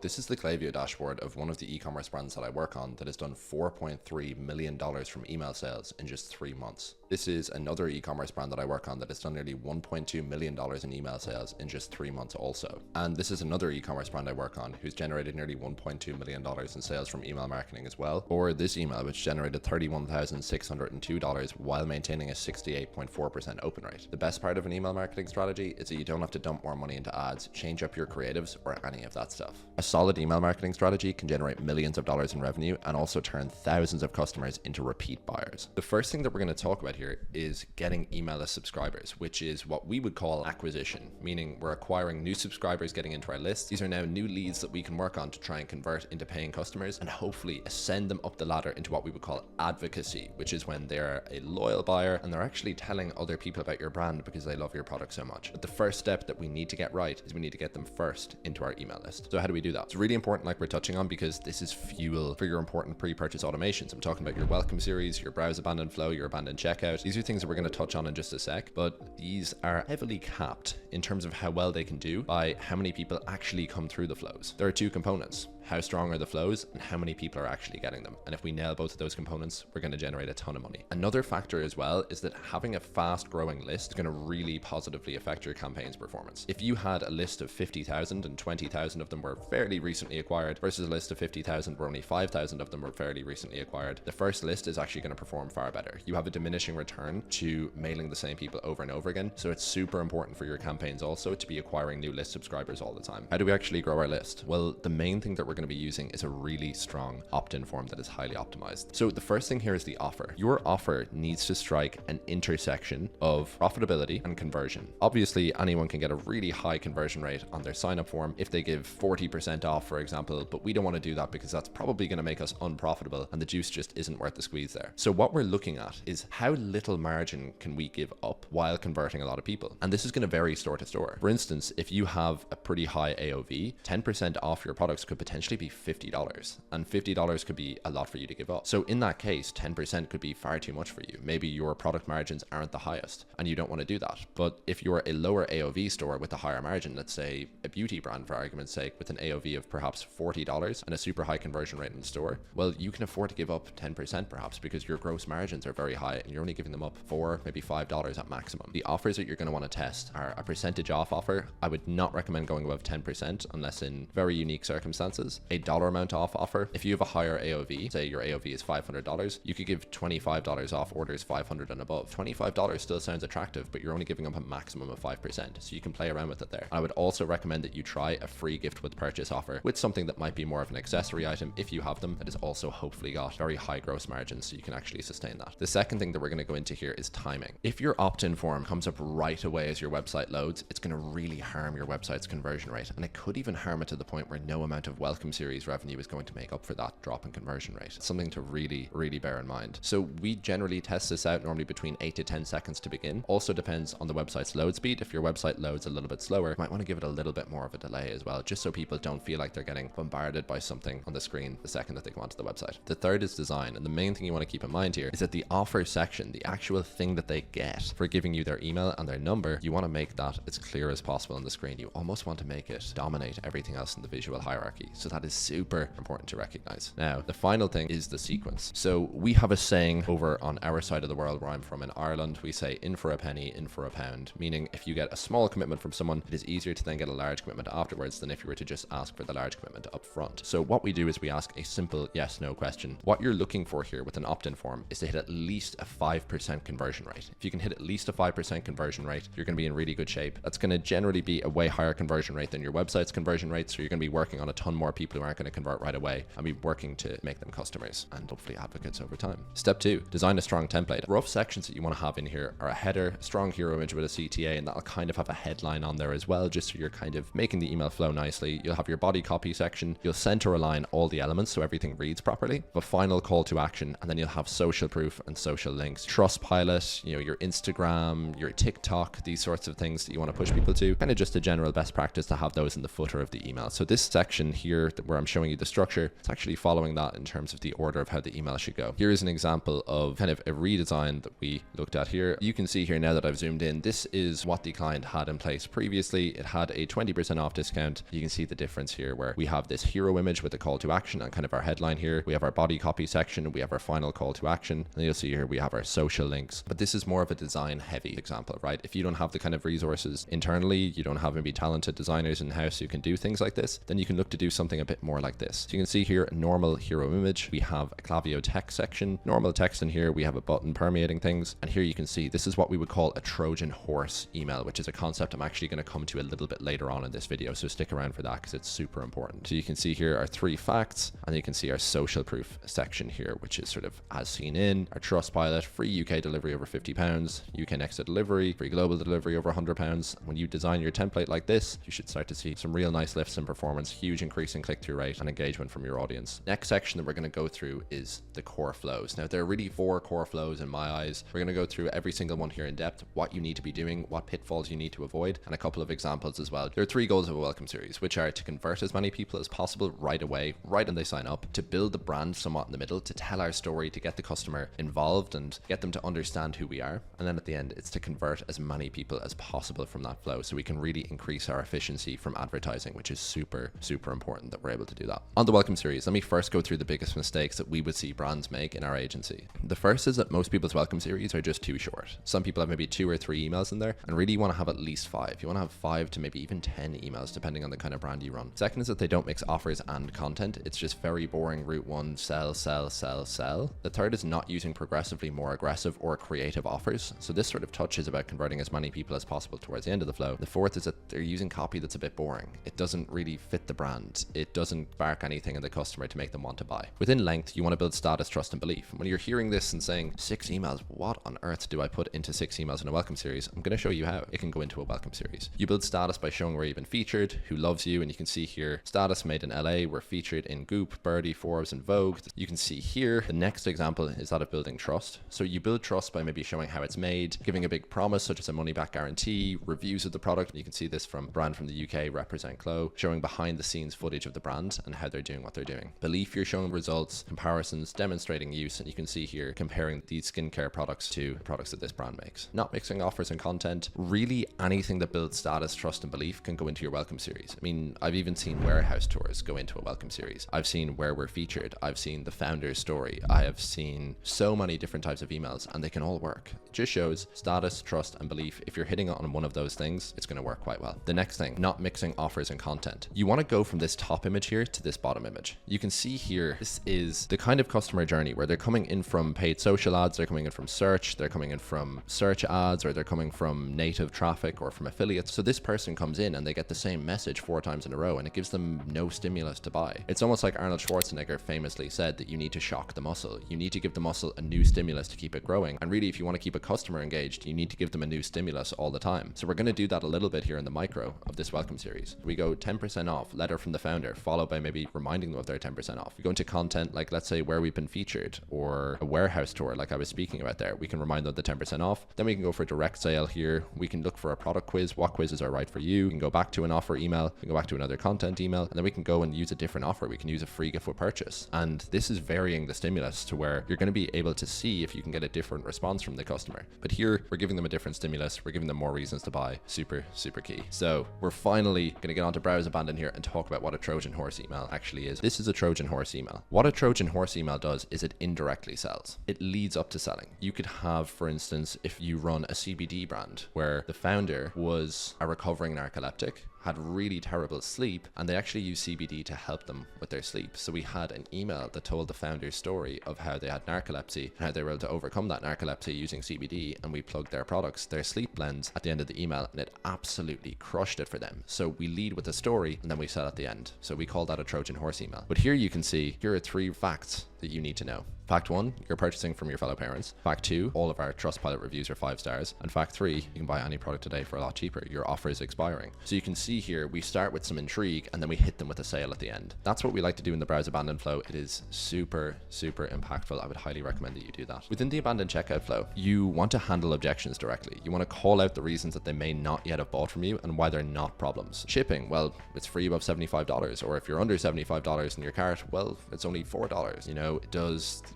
This is the Klaviyo dashboard of one of the e-commerce brands that I work on that has done $4.3 million from email sales in just 3 months. This is another e-commerce brand that I work on that has done nearly $1.2 million in email sales in just 3 months also. And this is another e-commerce brand I work on who's generated nearly $1.2 million in sales from email marketing as well. Or this email, which generated $31,602 while maintaining a 68.4% open rate. The best part of an email marketing strategy is that you don't have to dump more money into ads, change up your creatives, or any of that stuff. A solid email marketing strategy can generate millions of dollars in revenue and also turn thousands of customers into repeat buyers. The first thing that we're going to talk about here is getting email list subscribers, which is what we would call acquisition, meaning we're acquiring new subscribers getting into our list. These are now new leads that we can work on to try and convert into paying customers and hopefully ascend them up the ladder into what we would call advocacy, which is when they're a loyal buyer and they're actually telling other people about your brand because they love your product so much. But the first step that we need to get right is we need to get them first into our email list. So how do we do that? It's really important, like we're touching on, because this is fuel for your important pre-purchase automations. I'm talking about your welcome series, your browse abandon flow, your abandoned checkout. These are things that we're going to touch on in just a sec, but these are heavily capped in terms of how well they can do by how many people actually come through the flows. There are two components. How strong are the flows and how many people are actually getting them? And if we nail both of those components, we're going to generate a ton of money. Another factor as well is that having a fast growing list is going to really positively affect your campaign's performance. If you had a list of 50,000 and 20,000 of them were fairly recently acquired versus a list of 50,000 where only 5,000 of them were fairly recently acquired, the first list is actually going to perform far better. You have a diminishing return to mailing the same people over and over again. So it's super important for your campaigns also to be acquiring new list subscribers all the time. How do we actually grow our list? Well, the main thing that we're going to be using is a really strong opt-in form that is highly optimized. So the first thing here is the offer. Your offer needs to strike an intersection of profitability and conversion. Obviously, anyone can get a really high conversion rate on their sign-up form if they give 40% off, for example, but we don't want to do that because that's probably going to make us unprofitable and the juice just isn't worth the squeeze there. So what we're looking at is how little margin can we give up while converting a lot of people? And this is going to vary store to store. For instance, if you have a pretty high AOV, 10% off your products could potentially be $50, and $50 could be a lot for you to give up. So in that case, 10% could be far too much for you. Maybe your product margins aren't the highest and you don't want to do that. But if you're a lower AOV store with a higher margin, let's say a beauty brand for argument's sake, with an AOV of perhaps $40 and a super high conversion rate in the store, well, you can afford to give up 10% perhaps because your gross margins are very high and you're only giving them up $4, maybe $5 at maximum. The offers that you're going to want to test are a percentage off offer. I would not recommend going above 10% unless in very unique circumstances. A dollar amount off offer. If you have a higher AOV, say your AOV is $500, you could give $25 off orders 500 and above. $25 still sounds attractive, but you're only giving up a maximum of 5%. So you can play around with it there. I would also recommend that you try a free gift with purchase offer with something that might be more of an accessory item if you have them that is also hopefully got very high gross margins so you can actually sustain that. The second thing that we're going to go into here is timing. If your opt-in form comes up right away as your website loads, it's going to really harm your website's conversion rate, and it could even harm it to the point where no amount of welcome series revenue is going to make up for that drop in conversion rate. It's something to really bear in mind. So we generally test this out normally between 8 to 10 seconds to begin. Also depends on the website's load speed. If your website loads a little bit slower, you might want to give it a little bit more of a delay as well, just so people don't feel like they're getting bombarded by something on the screen the second that they go onto the website. The third is design, and the main thing you want to keep in mind here is that the offer section, the actual thing that they get for giving you their email and their number, you want to make that as clear as possible on the screen. You almost want to make it dominate everything else in the visual hierarchy. So that is super important to recognize. Now, the final thing is the sequence. So we have a saying over on our side of the world where I'm from in Ireland, we say in for a penny, in for a pound, meaning if you get a small commitment from someone, it is easier to then get a large commitment afterwards than if you were to just ask for the large commitment up front. So what we do is we ask a simple yes/no question. What you're looking for here with an opt-in form is to hit at least a 5% conversion rate. If you can hit at least a 5% conversion rate, you're going to be in really good shape. That's going to generally be a way higher conversion rate than your website's conversion rate. So you're going to be working on a ton more people who aren't going to convert right away and be working to make them customers and hopefully advocates over time. Step 2, design a strong template. Rough sections that you want to have in here are a header, a strong hero image with a CTA, and that'll kind of have a headline on there as well, just so you're kind of making the email flow nicely. You'll have your body copy section. You'll center align all the elements so everything reads properly. A final call to action, and then you'll have social proof and social links. Trustpilot, your Instagram, your TikTok, these sorts of things that you want to push people to. Kind of just a general best practice to have those in the footer of the email. So this section here here where I'm showing you the structure, it's actually following that in terms of the order of how the email should go. Here is an example of kind of a redesign that we looked at here. You can see here now that I've zoomed in, this is what the client had in place previously. It had a 20% off discount. You can see the difference here where we have this hero image with a call to action and kind of our headline here. We have our body copy section, we have our final call to action, and you'll see here we have our social links. But this is more of a design heavy example, right? If you don't have the kind of resources internally, you don't have maybe talented designers in-house who can do things like this, then you can look to do something a bit more like this. So you can see here a normal hero image. We have a Klaviyo text section, normal text in here. We have a button permeating things. And here you can see this is what we would call a Trojan horse email, which is a concept I'm actually going to come to a little bit later on in this video. So stick around for that because it's super important. So you can see here our 3 facts, and you can see our social proof section here, which is sort of as seen in our Trustpilot, free UK delivery over £50, UK next day delivery, free global delivery over £100. When you design your template like this, you should start to see some real nice lifts in performance, huge increase in click-through rate and engagement from your audience. Next section that we're going to go through is the core flows. Now, there are really 4 core flows in my eyes. We're going to go through every single one here in depth, what you need to be doing, what pitfalls you need to avoid, and a couple of examples as well. There are 3 goals of a welcome series, which are to convert as many people as possible right away, right when they sign up, to build the brand somewhat in the middle, to tell our story, to get the customer involved and get them to understand who we are. And then at the end, it's to convert as many people as possible from that flow so we can really increase our efficiency from advertising, which is super, super important that we're able to do that. On the welcome series, let me first go through the biggest mistakes that we would see brands make in our agency. The first is that most people's welcome series are just too short. Some people have maybe 2 or 3 emails in there and really you want to have at least 5. You want to have 5 to maybe even 10 emails depending on the kind of brand you run. Second is that they don't mix offers and content. It's just very boring route 1, sell, sell, sell, sell. The third is not using progressively more aggressive or creative offers. So this sort of touches about converting as many people as possible towards the end of the flow. The fourth is that they're using copy that's a bit boring. It doesn't really fit the brand. It doesn't spark anything in the customer to make them want to buy. Within length, you want to build status, trust, and belief. When you're hearing this and saying 6 emails, what on earth do I put into 6 emails in a welcome series? I'm going to show you how it can go into a welcome series. You build status by showing where you've been featured, who loves you, and you can see here status made in LA. We're featured in Goop, Birdie, Forbes, and Vogue. You can see here the next example is that of building trust. So you build trust by maybe showing how it's made, giving a big promise such as a money back guarantee, reviews of the product. You can see this from a brand from the UK, Represent Glow, showing behind the scenes footage of the brand and how they're doing what they're doing. Belief, you're showing results, comparisons, demonstrating use, and you can see here comparing these skincare products to products that this brand makes. Not mixing offers and content. Really anything that builds status, trust, and belief can go into your welcome series. I mean, I've even seen warehouse tours go into a welcome series. I've seen where we're featured. I've seen the founder's story. I have seen so many different types of emails and they can all work. It just shows status, trust, and belief. If you're hitting on one of those things, it's going to work quite well. The next thing, not mixing offers and content. You want to go from this top image here to this bottom image. You can see here, this is the kind of customer journey where they're coming in from paid social ads, they're coming in from search, they're coming in from search ads, or they're coming from native traffic or from affiliates. So this person comes in and they get the same message 4 times in a row and it gives them no stimulus to buy. It's almost like Arnold Schwarzenegger famously said that you need to shock the muscle. You need to give the muscle a new stimulus to keep it growing. And really, if you want to keep a customer engaged, you need to give them a new stimulus all the time. So we're going to do that a little bit here in the micro of this welcome series. We go 10% off, letter from the founder, followed by maybe reminding them of their 10% off. We go into content like, let's say, where we've been featured, or a warehouse tour like I was speaking about there. We can remind them of the 10% off. Then we can go for direct sale here. We can look for a product quiz. What quizzes are right for you? We can go back to an offer email. We can go back to another content email, and then we can go and use a different offer. We can use a free gift with purchase. And this is varying the stimulus to where you're going to be able to see if you can get a different response from the customer. But here we're giving them a different stimulus. We're giving them more reasons to buy. Super, super key. So we're finally going to get onto browse abandon here and talk about what a Trojan horse email actually is. This is a Trojan horse email. What a Trojan horse email does is it indirectly sells. It leads up to selling. You could have, for instance, if you run a CBD brand where the founder was a recovering narcoleptic, had really terrible sleep, and they actually use CBD to help them with their sleep. So we had an email that told the founder's story of how they had narcolepsy and how they were able to overcome that narcolepsy using CBD, and we plugged their products, their sleep blends, at the end of the email, and it absolutely crushed it for them. So we lead with a story and then we sell at the end. So we call that a Trojan horse email. But here you can see, here are 3 facts that you need to know. Fact 1, you're purchasing from your fellow parents. Fact 2, all of our Trustpilot reviews are 5 stars. And fact 3, you can buy any product today for a lot cheaper. Your offer is expiring. So you can see here, we start with some intrigue and then we hit them with a sale at the end. That's what we like to do in the browse abandon flow. It is super impactful. I would highly recommend that you do that. Within the abandoned checkout flow, you want to handle objections directly. You want to call out the reasons that they may not yet have bought from you and why they're not problems. Shipping, well, it's free above $75. Or if you're under $75 in your cart, well, it's only $4. You know,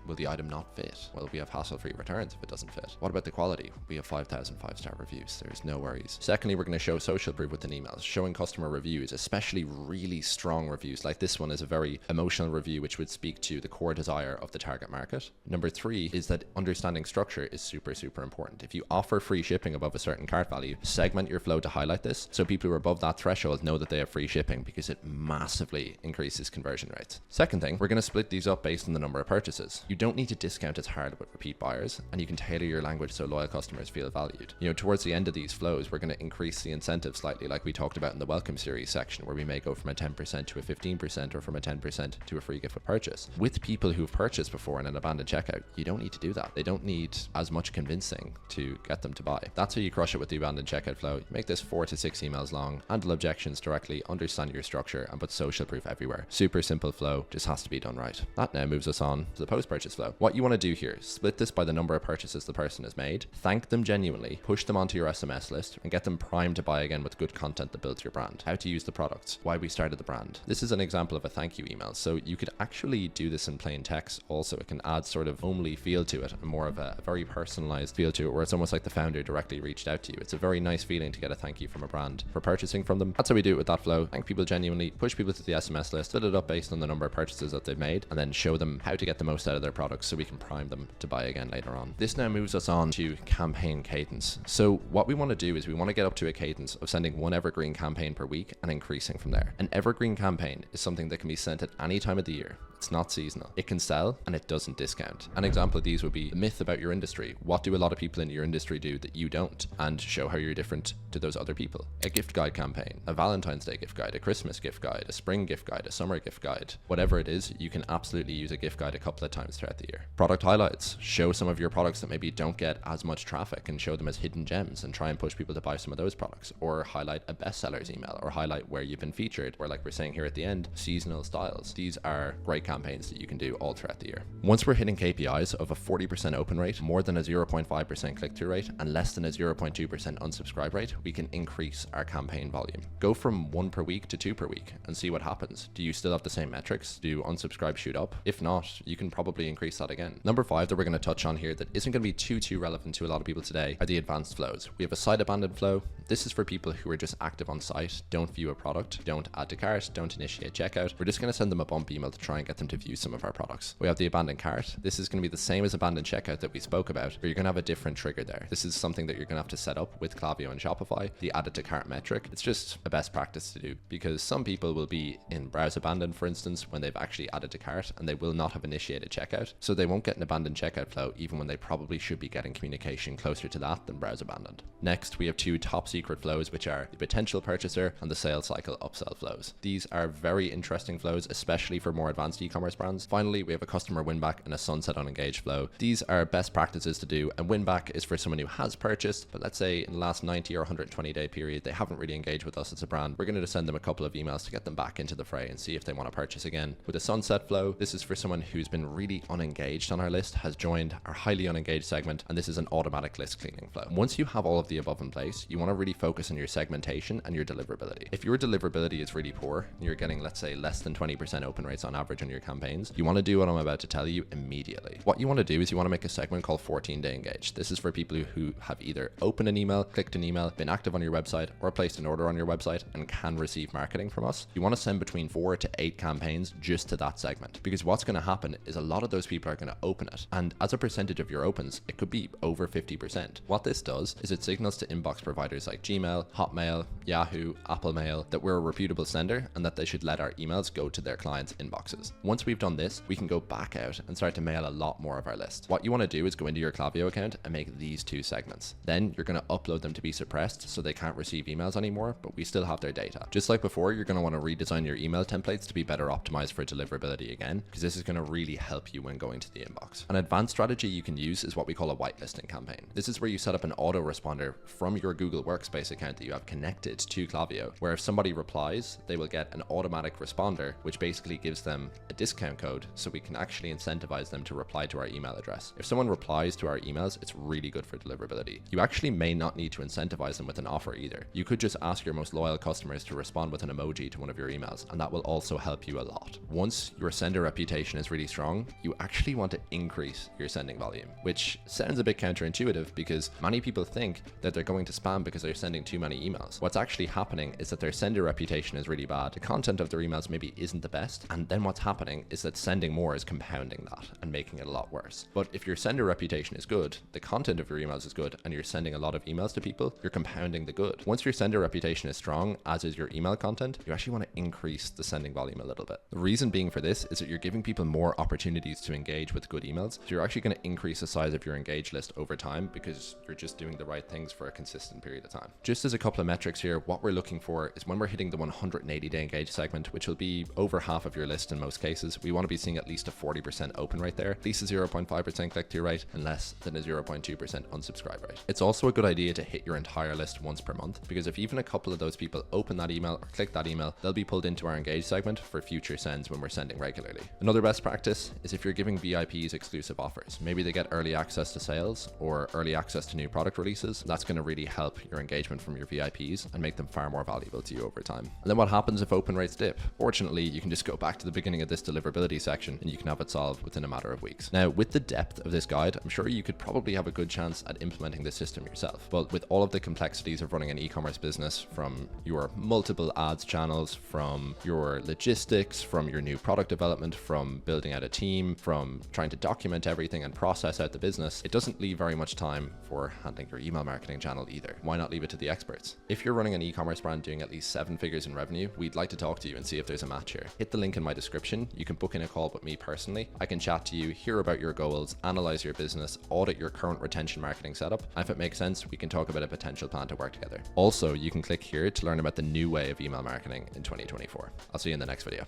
will the item not fit? Well, we have hassle-free returns if it doesn't fit. What about the quality? We have 5,000 5-star reviews. There's no worries. Secondly, we're going to show social proof within emails, showing customer reviews, especially really strong reviews. Like this one is a very emotional review, which would speak to the core desire of the target market. Number 3 is that understanding structure is super important. If you offer free shipping above a certain cart value, segment your flow to highlight this so people who are above that threshold know that they have free shipping, because it massively increases conversion rates. Second thing, we're going to split these up based on the number of purchases. You don't need to discount as hard with repeat buyers, and you can tailor your language so loyal customers feel valued. You know, towards the end of these flows, we're going to increase the incentive slightly, like we talked about in the welcome series section, where we may go from a 10% to a 15% or from a 10% to a free gift with purchase. With people who've purchased before in an abandoned checkout, you don't need to do that. They don't need as much convincing to get them to buy. That's how you crush it with the abandoned checkout flow. You make this 4 to 6 emails long, handle objections directly, understand your structure, and put social proof everywhere. Super simple flow, just has to be done right. That now moves us on to the post-purchase flow. What you want to do here, split this by the number of purchases the person has made, thank them genuinely, push them onto your SMS list, and get them primed to buy again with good content that builds your brand. How to use the products, why we started the brand. This is an example of a thank you email, so you could actually do this in plain text also. It can add sort of homely feel to it and more of a very personalized feel to it, where it's almost like the founder directly reached out to you. It's a very nice feeling to get a thank you from a brand for purchasing from them. That's how we do it with that flow. Thank people genuinely, push people to the SMS list, split it up based on the number of purchases that they've made, and then show them how to get the most out of their products so we can prime them to buy again later on. This now moves us on to campaign cadence. So what we want to do is we want to get up to a cadence of sending one evergreen campaign per week and increasing from there. An evergreen campaign is something that can be sent at any time of the year. It's not seasonal. It can sell and it doesn't discount. An example of these would be the myth about your industry. What do a lot of people in your industry do that you don't? And show how you're different to those other people. A gift guide campaign, a Valentine's Day gift guide, a Christmas gift guide, a spring gift guide, a summer gift guide. Whatever it is, you can absolutely use a gift guide a couple of times throughout the year. Product highlights. Show some of your products that maybe don't get as much traffic and show them as hidden gems and try and push people to buy some of those products. Or highlight a bestsellers email, or highlight where you've been featured, or like we're saying here at the end, seasonal styles. These are great campaigns that you can do all throughout the year. Once we're hitting KPIs of a 40% open rate, more than a 0.5% click-through rate, and less than a 0.2% unsubscribe rate, we can increase our campaign volume. Go from 1 per week to 2 per week and see what happens. Do you still have the same metrics? Do unsubscribe shoot up? If not, you can probably increase that again. Number 5 that we're going to touch on here that isn't going to be too relevant to a lot of people today are the advanced flows. We have a site abandoned flow. This is for people who are just active on site, don't view a product, don't add to cart, don't initiate checkout. We're just going to send them a bump email to try and get them to view some of our products. We have the abandoned cart. This is going to be the same as abandoned checkout that we spoke about, but you're going to have a different trigger there. This is something that you're going to have to set up with Klaviyo and Shopify, the added to cart metric. It's just a best practice to do, because some people will be in browse abandoned, for instance, when they've actually added to cart and they will not have initiated checkout. So they won't get an abandoned checkout flow, even when they probably should be getting communication closer to that than browse abandoned. Next, we have 2 top secret flows, which are the potential purchaser and the sales cycle upsell flows. These are very interesting flows, especially for more advanced e-commerce brands. Finally, we have a customer win back and a sunset on engaged flow. These are best practices to do, and win back is for someone who has purchased, but let's say in the last 90 or 120 day period, they haven't really engaged with us as a brand. We're going to send them a couple of emails to get them back into the fray and see if they want to purchase again. With a sunset flow, this is for someone who's been really unengaged on our list, has joined our highly unengaged segment, and this is an automatic list cleaning flow. Once you have all of the above in place, you want to really focus on your segmentation and your deliverability. If your deliverability is really poor and you're getting, let's say, less than 20% open rates on average on your campaigns, you want to do what I'm about to tell you immediately. What you want to do is you want to make a segment called 14-day engaged. This is for people who have either opened an email, clicked an email, been active on your website, or placed an order on your website and can receive marketing from us. You want to send between 4 to 8 campaigns just to that segment, because what's going to happen is a lot of those people are going to open it, and as a percentage of your opens, it could be over 50%. What this does is it signals to inbox providers like Gmail, Hotmail, Yahoo, Apple Mail that we're a reputable sender and that they should let our emails go to their clients' inboxes. Once we've done this, we can go back out and start to mail a lot more of our list. What you want to do is go into your Klaviyo account and make these 2 segments. Then you're going to upload them to be suppressed so they can't receive emails anymore, but we still have their data. Just like before, you're going to want to redesign your email templates to be better optimized for deliverability again, because this is going going to really help you when going to the inbox. An advanced strategy you can use is what we call a whitelisting campaign. This is where you set up an autoresponder from your Google Workspace account that you have connected to Klaviyo, where if somebody replies, they will get an automatic responder, which basically gives them a discount code so we can actually incentivize them to reply to our email address. If someone replies to our emails, it's really good for deliverability. You actually may not need to incentivize them with an offer either. You could just ask your most loyal customers to respond with an emoji to one of your emails, and that will also help you a lot. Once your sender reputation is really strong, you actually want to increase your sending volume, which sounds a bit counterintuitive because many people think that they're going to spam because they're sending too many emails. What's actually happening is that their sender reputation is really bad. The content of their emails maybe isn't the best. And then what's happening is that sending more is compounding that and making it a lot worse. But if your sender reputation is good, the content of your emails is good, and you're sending a lot of emails to people, you're compounding the good. Once your sender reputation is strong, as is your email content, you actually want to increase the sending volume a little bit. The reason being for this is that you're giving people more opportunities to engage with good emails. So you're actually going to increase the size of your engaged list over time because you're just doing the right things for a consistent period of time. Just as a couple of metrics here, what we're looking for is when we're hitting the 180-day engaged segment, which will be over half of your list in most cases, we want to be seeing at least a 40% open rate there, at least a 0.5% click-through rate, and less than a 0.2% unsubscribe rate. It's also a good idea to hit your entire list once per month, because if even a couple of those people open that email or click that email, they'll be pulled into our engaged segment for future sends when we're sending regularly. Another best practice is if you're giving VIPs exclusive offers. Maybe they get early access to sales or early access to new product releases. That's going to really help your engagement from your VIPs and make them far more valuable to you over time. And then what happens if open rates dip? Fortunately, you can just go back to the beginning of this deliverability section and you can have it solved within a matter of weeks. Now, with the depth of this guide, I'm sure you could probably have a good chance at implementing this system yourself. But with all of the complexities of running an e-commerce business, from your multiple ads channels, from your logistics, from your new product development, from building out a team, from trying to document everything and process out the business, it doesn't leave very much time for handling your email marketing channel either. Why not leave it to the experts? If you're running an e-commerce brand doing at least 7 figures in revenue, we'd like to talk to you and see if there's a match here. Hit the link in my description. You can book in a call with me personally. I can chat to you, hear about your goals, analyze your business, audit your current retention marketing setup. And if it makes sense, we can talk about a potential plan to work together. Also, you can click here to learn about the new way of email marketing in 2024. I'll see you in the next video.